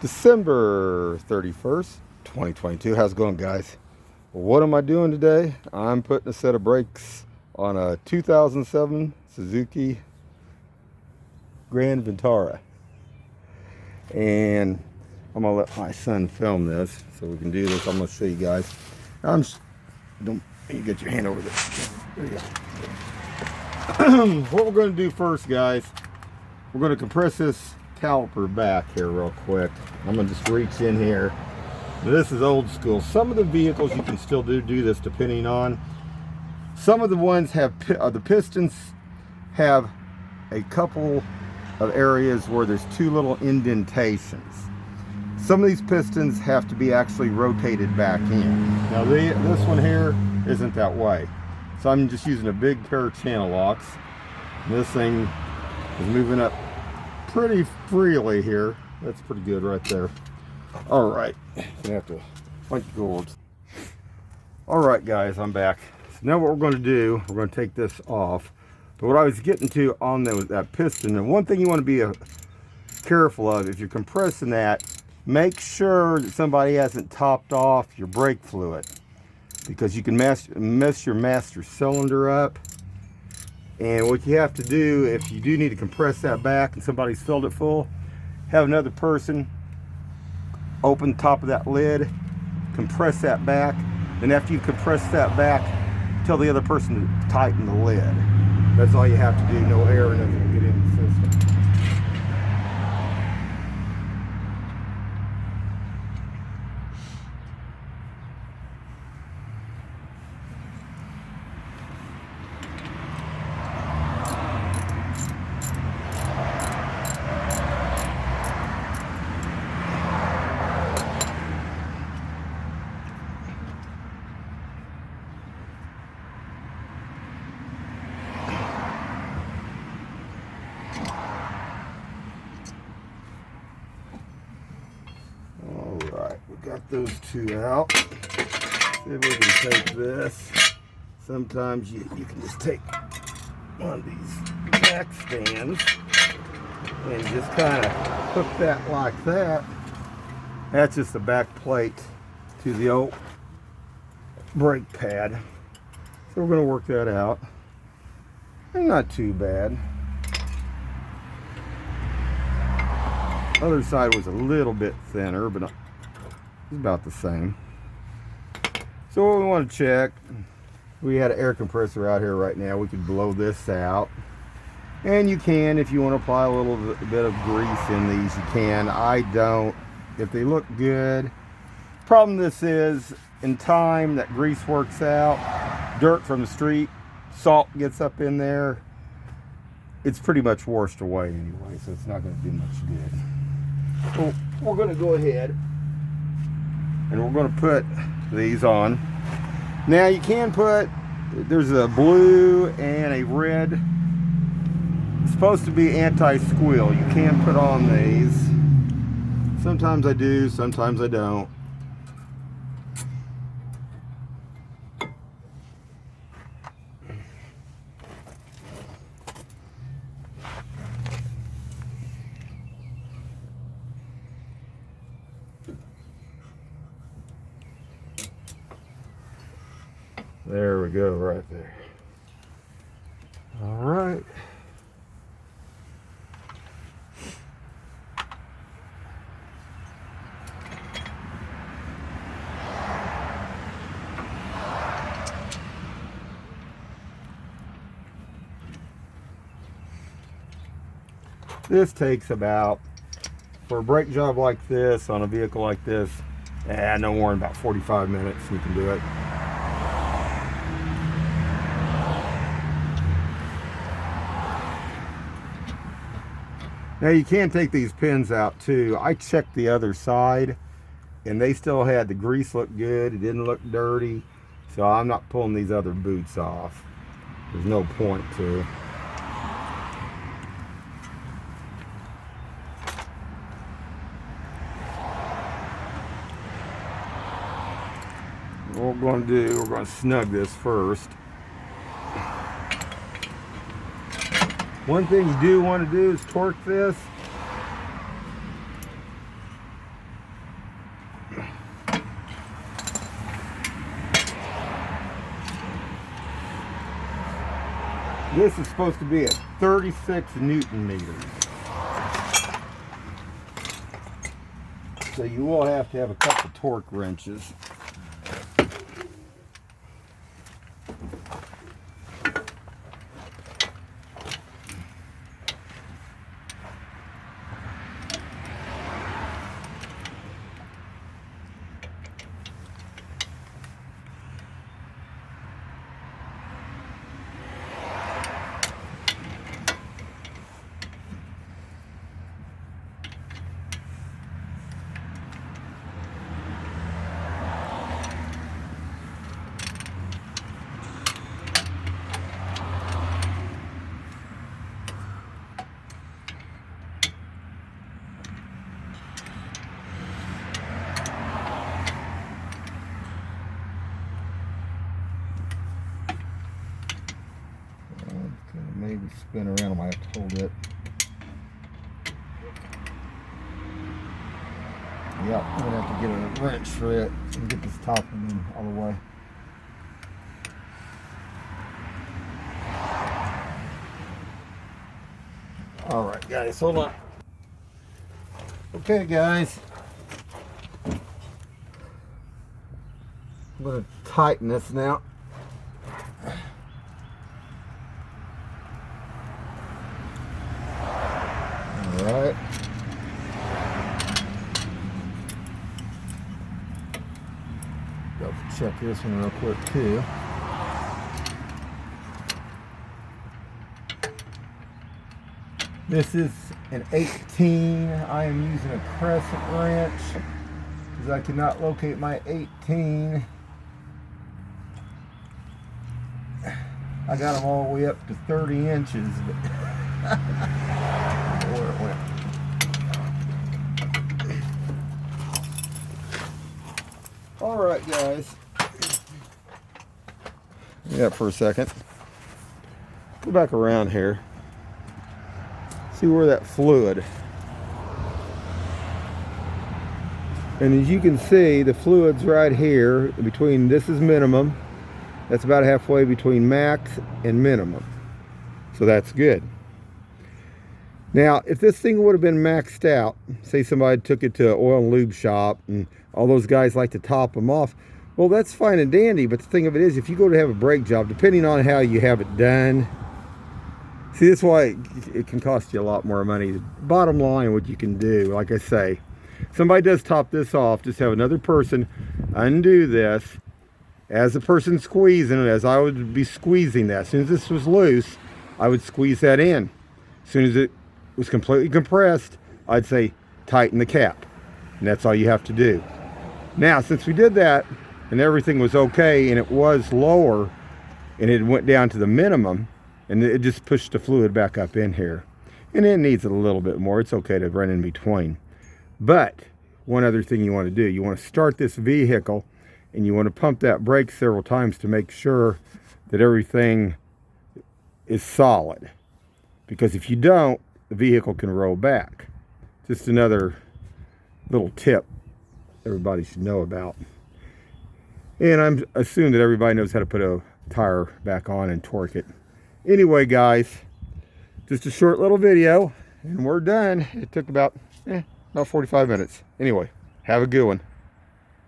December 31st, 2022. How's it going, guys? What am I doing today? I'm putting a set of brakes on a 2007 Suzuki Grand Vitara. And I'm going to let my son film this so we can do this. I'm going to show you guys. Don't you get your hand over there. There you go. What we're going to do first, guys, we're going to compress this caliper back here real quick. I'm going to just reach in here. This is old school. Some of the vehicles you can still do this depending on. Some of the ones have, the pistons have a couple of areas where there's two little indentations. Some of these pistons have to be actually rotated back in. Now this one here isn't that way. So I'm just using a big pair of channel locks. And this thing is moving up pretty freely here. That's pretty good right there. All right, gonna have to find the gourds. All right, guys, I'm back. So now what we're going to do, we're going to take this off. But what I was getting to on that piston, and one thing you want to be careful of, if you're compressing that, make sure that somebody hasn't topped off your brake fluid, because you can mess your master cylinder up. And what you have to do, if you do need to compress that back and somebody's filled it full, have another person open the top of that lid, compress that back, and after you compress that back, tell the other person to tighten the lid. That's all you have to do. No air or nothing to get in the system. Got those two out. See if we can take this. Sometimes you can just take one of these back stands and just kind of hook that like that. That's just the back plate to the old brake pad. So we're going to work that out. And not too bad. Other side was a little bit thinner, but it's about the same. So what we want to check, we had an air compressor out here right now. We could blow this out, and you can, if you want to apply a little bit of grease in these, you can. I don't. If they look good. Problem this is, in time that grease works out, dirt from the street, salt gets up in there, it's pretty much washed away anyway, so it's not going to do much good. So we're going to go ahead and we're going to put these on. Now you can put, there's a blue and a red. It's supposed to be anti-squeal. You can put on these. Sometimes I do, sometimes I don't. There we go, right there. All right. This takes about, for a brake job like this, on a vehicle like this, no more than about 45 minutes you can do it. Now you can take these pins out too. I checked the other side and they still had the grease look good. It didn't look dirty. So I'm not pulling these other boots off. There's no point to. What we're going to do, we're going to snug this first. One thing you do want to do is torque this. This is supposed to be at 36 Newton meters. So you will have to have a couple torque wrenches. Maybe spin around, I might have to hold it. Yep, I'm gonna have to get a wrench for it and get this top one in all the way. Alright guys, hold on. Okay guys, I'm gonna tighten this now. Alright. Got to check this one real quick too. This is an 18. I am using a crescent wrench because I could not locate my 18. I got them all the way up to 30 inches. But where it went. All right, guys. Yeah, for a second. Go back around here. See where that fluid. And as you can see, the fluid's right here between, this is minimum. That's about halfway between max and minimum. So that's good. Now, if this thing would have been maxed out, say somebody took it to an oil and lube shop and all those guys like to top them off, well, that's fine and dandy, but the thing of it is, if you go to have a brake job, depending on how you have it done, see, that's why it can cost you a lot more money. Bottom line, what you can do, like I say, somebody does top this off, just have another person undo this. As the person squeezing it, as I would be squeezing that, as soon as this was loose, I would squeeze that in. As soon as it was completely compressed, I'd say tighten the cap. And that's all you have to do. Now, since we did that, and everything was okay, and it was lower, and it went down to the minimum, and it just pushed the fluid back up in here. And it needs a little bit more. It's okay to run in between. But one other thing you want to do, you want to start this vehicle, and you want to pump that brake several times to make sure that everything is solid. Because if you don't, the vehicle can roll back. Just another little tip everybody should know about. And I'm assuming that everybody knows how to put a tire back on and torque it. Anyway, guys, just a short little video, and we're done. It took about 45 minutes. Anyway, have a good one.